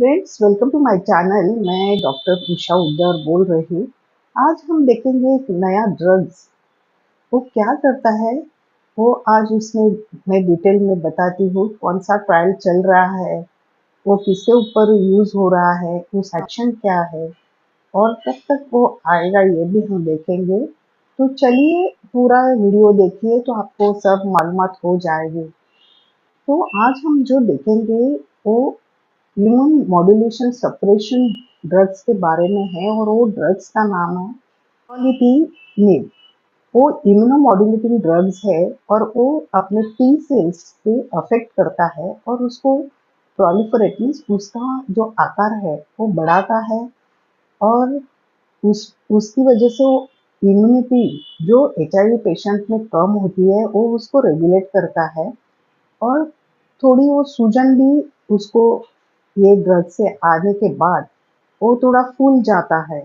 Friends, welcome to my channel. मैं doctor Usha Uddar बोल रही हूँ। आज हम देखेंगे एक नया ड्रग्स वो क्या करता है। वो आज उसमें मैं डिटेल में बताती हूँ कौन सा ट्रायल चल रहा है, वो किसके ऊपर यूज हो रहा है, उस एक्शन क्या है और कब तक वो आएगा ये भी हम देखेंगे। तो चलिए पूरा वीडियो देखिए तो आपको सब मालूमात हो जाएगी। तो आज हम जो देखेंगे वो इम्यून मॉड्यूलेशन सप्रेशन ड्रग्स के बारे में है और वो ड्रग्स का नाम है क्वालिटी। वो इम्यूनोमॉड्यूलेटिंग ड्रग्स है और वो अपने टी सेल्स पे अफेक्ट करता है और उसको प्रोलिफरेट मीन्स उसका जो आकार है वो बढ़ाता है और उसकी वजह से वो इम्यूनिटी जो HIV पेशेंट में कम होती है वो उसको रेगुलेट करता है और थोड़ी वो सूजन भी उसको ये ड्रग से आने के बाद वो थोड़ा फूल जाता है।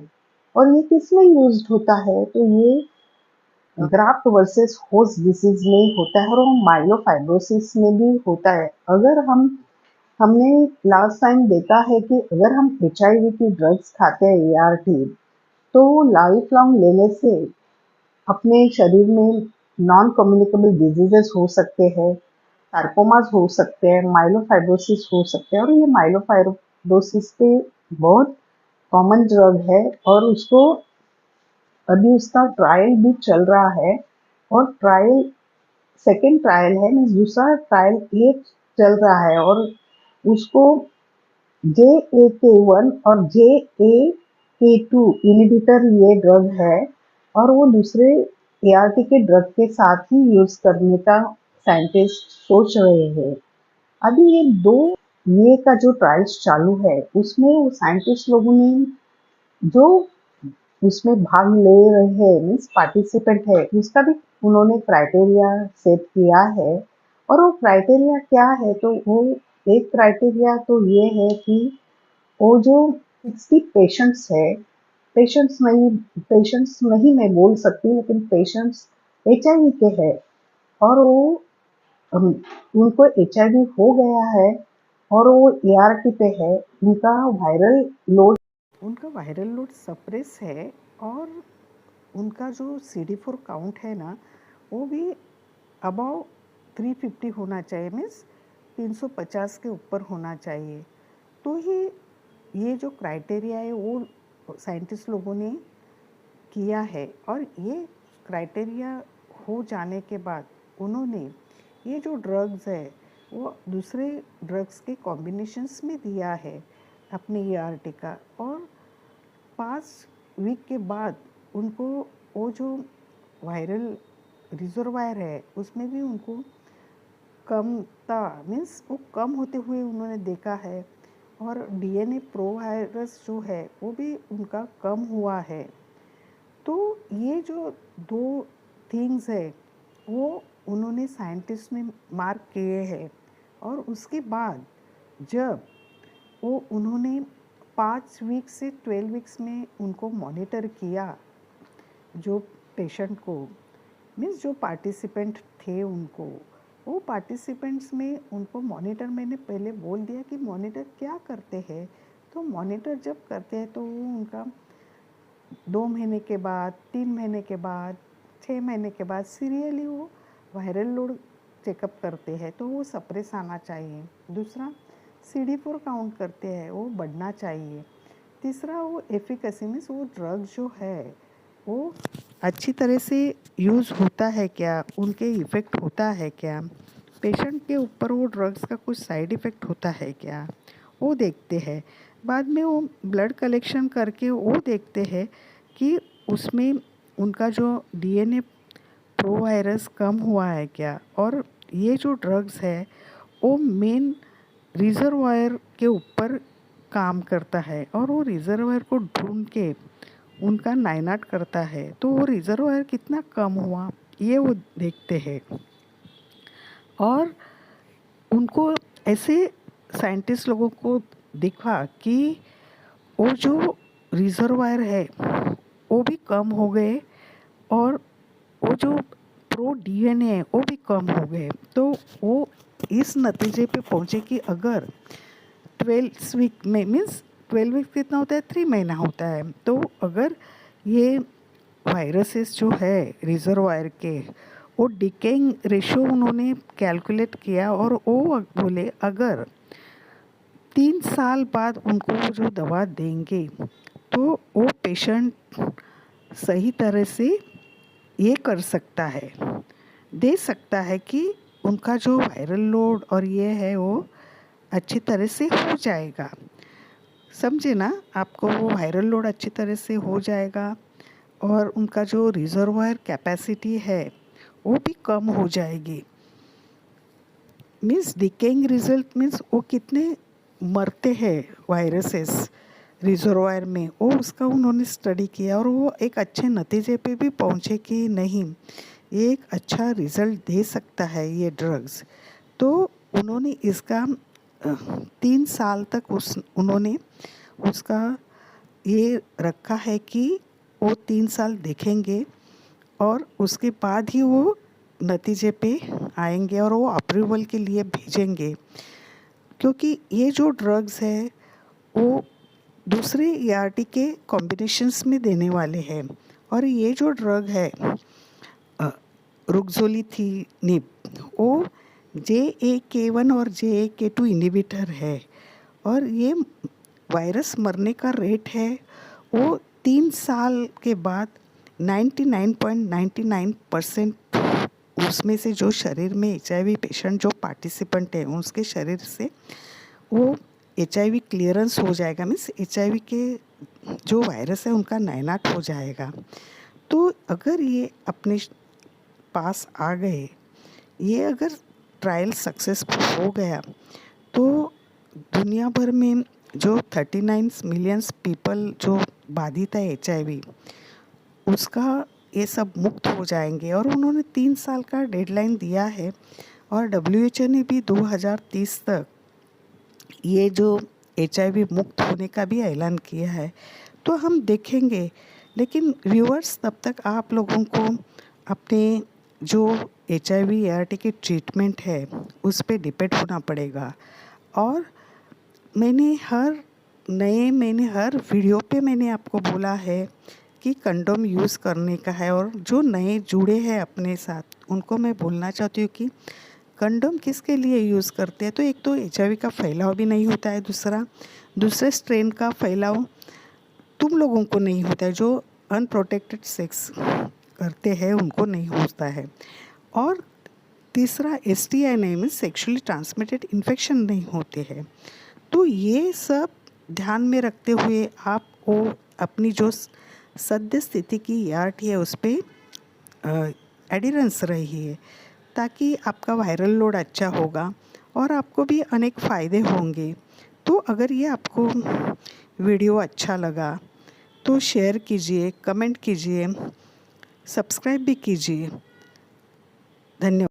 और ये किसमें यूज्ड होता है तो ये ग्राफ्ट वर्सेस होस्ट डिसीज में होता है और माइलोफाइब्रोसिस में भी होता है। अगर हमने लास्ट टाइम देखा है कि अगर हम HIV की ड्रग्स खाते हैं ART तो लाइफ लॉन्ग लेने से अपने शरीर में नॉन कम्युनिकेबल डिजीजेस हो सकते हैं, सार्कोमास हो सकते हैं, माइलोफाइब्रोसिस हो सकते हैं और ये माइलोफाइब्रोसिस पे बहुत कॉमन ड्रग है और उसको अभी उसका ट्रायल भी चल रहा है और ट्रायल सेकेंड ट्रायल है मीन्स दूसरा ट्रायल ये चल रहा है और उसको JAK1 और JAK2 इनहिबिटर ये ड्रग है और वो दूसरे ART के ड्रग के साथ ही यूज करने का साइंटिस्ट सोच रहे हैं। अभी ये दो ये का जो ट्रायल्स चालू है उसमें वो साइंटिस्ट लोगों ने जो उसमें भाग ले रहे हैं मीन्स पार्टिसिपेंट है उसका भी उन्होंने क्राइटेरिया सेट किया है। और वो क्राइटेरिया क्या है तो वो एक क्राइटेरिया तो ये है कि वो जो 60 पेशेंट्स नहीं मैं बोल सकती लेकिन पेशेंट्स HIV के हैं और वो उनको HIV हो गया है और वो ART पे है। उनका वायरल लोड सप्रेस है और उनका जो CD4 काउंट है ना वो भी अबाव 350 होना चाहिए मीन्स 350 के ऊपर होना चाहिए। तो ही ये जो क्राइटेरिया है वो साइंटिस्ट लोगों ने किया है और ये क्राइटेरिया हो जाने के बाद उन्होंने ये जो ड्रग्स है वो दूसरे ड्रग्स के कॉम्बिनेशंस में दिया है अपने ART का और 5 वीक के बाद उनको वो जो वायरल रिजर्वायर है उसमें भी उनको कमता मीन्स वो कम होते हुए उन्होंने देखा है और DNA प्रो वायरस जो है वो भी उनका कम हुआ है। तो ये जो दो थिंग्स है वो उन्होंने साइंटिस्ट ने मार्क किए हैं और उसके बाद जब वो उन्होंने 5 वीक से 12 वीक्स में उनको मॉनिटर किया जो पेशेंट को मीन्स जो पार्टिसिपेंट थे उनको वो पार्टिसिपेंट्स में उनको मॉनिटर मैंने पहले बोल दिया कि मॉनिटर क्या करते हैं। तो मॉनिटर जब करते हैं तो वो उनका 2 महीने के बाद 3 महीने के बाद 6 महीने के बाद सीरियली वो वायरल लोड चेकअप करते हैं तो वो सप्रेस आना चाहिए। दूसरा CD4 काउंट करते हैं वो बढ़ना चाहिए। तीसरा वो एफिकेसी मीन्स वो ड्रग जो है वो अच्छी तरह से यूज़ होता है क्या, उनके इफ़ेक्ट होता है क्या, पेशेंट के ऊपर वो ड्रग्स का कुछ साइड इफ़ेक्ट होता है क्या, वो देखते हैं। बाद में वो ब्लड कलेक्शन करके वो देखते हैं कि उसमें उनका जो DNA प्रो वायरस कम हुआ है क्या और ये जो ड्रग्स है वो मेन रिजर्वायर के ऊपर काम करता है और वो रिजर्वायर को ढूंढ के उनका नाइनाट करता है। तो वो रिजर्वायर कितना कम हुआ ये वो देखते हैं और उनको ऐसे साइंटिस्ट लोगों को दिखा कि वो जो रिजर्वायर है वो भी कम हो गए और वो जो प्रो DNA है वो भी कम हो गए। तो वो इस नतीजे पे पहुँचे कि अगर 12 वीक में, मीन्स 12 वीक कितना होता है, 3 महीना होता है। तो अगर ये वायरसेस जो है रिजर्वायर के, वो डिकेइंग रेशो उन्होंने कैलकुलेट किया और वो बोले अगर 3 साल बाद उनको वो जो दवा देंगे तो वो पेशेंट सही तरह से ये कर सकता है, दे सकता है कि उनका जो वायरल लोड और ये है वो अच्छी तरह से हो जाएगा। समझे ना, आपको वो वायरल लोड अच्छी तरह से हो जाएगा और उनका जो रिजर्वायर कैपेसिटी है वो भी कम हो जाएगी। मीन्स डिकेइंग रिजल्ट मीन्स वो कितने मरते हैं वायरसेस रिजर्वायर में, वो उसका उन्होंने स्टडी किया और वो एक अच्छे नतीजे पे भी पहुँचे कि नहीं ये एक अच्छा रिज़ल्ट दे सकता है ये ड्रग्स। तो उन्होंने इसका 3 साल तक उन्होंने उसका ये रखा है कि वो 3 साल देखेंगे और उसके बाद ही वो नतीजे पे आएंगे और वो अप्रूवल के लिए भेजेंगे। क्योंकि ये जो ड्रग्स है वो दूसरे ERT के कॉम्बिनेशंस में देने वाले हैं और ये जो ड्रग है रुक्सोलिथिनिब वो JAK1 और JAK2 इनहिबिटर है और ये वायरस मरने का रेट है वो 3 साल के बाद 99.99% उसमें से जो शरीर में HIV पेशेंट जो पार्टिसिपेंट है उसके शरीर से वो HIV क्लियरेंस हो जाएगा। मीन्स HIV के जो वायरस है उनका नायनाट हो जाएगा। तो अगर ये अपने पास आ गए, ये अगर ट्रायल सक्सेसफुल हो गया तो दुनिया भर में जो 39 मिलियंस पीपल जो बाधित है HIV उसका ये सब मुक्त हो जाएंगे। और उन्होंने 3 साल का डेडलाइन दिया है और WHO ने भी 2030 तक ये जो HIV मुक्त होने का भी ऐलान किया है। तो हम देखेंगे, लेकिन व्यूअर्स तब तक आप लोगों को अपने जो HIV ART की ट्रीटमेंट है उस पर डिपेंड होना पड़ेगा। और मैंने हर वीडियो पे मैंने आपको बोला है कि कंडोम यूज़ करने का है और जो नए जुड़े हैं अपने साथ उनको मैं बोलना चाहती हूँ कि कंडोम किसके लिए यूज़ करते हैं। तो एक तो HIV का फैलाव भी नहीं होता है, दूसरे स्ट्रेन का फैलाव तुम लोगों को नहीं होता है, जो अनप्रोटेक्टेड सेक्स करते हैं उनको नहीं होता है। और तीसरा STI नहीं, मीन्स सेक्सुअली ट्रांसमिटेड इन्फेक्शन नहीं होते हैं। तो ये सब ध्यान में रखते हुए आप वो अपनी जो सद्य स्थिति की ERT है उस पर एडिरेंस रहिए ताकि आपका वायरल लोड अच्छा होगा और आपको भी अनेक फ़ायदे होंगे। तो अगर ये आपको वीडियो अच्छा लगा तो शेयर कीजिए, कमेंट कीजिए, सब्सक्राइब भी कीजिए। धन्यवाद।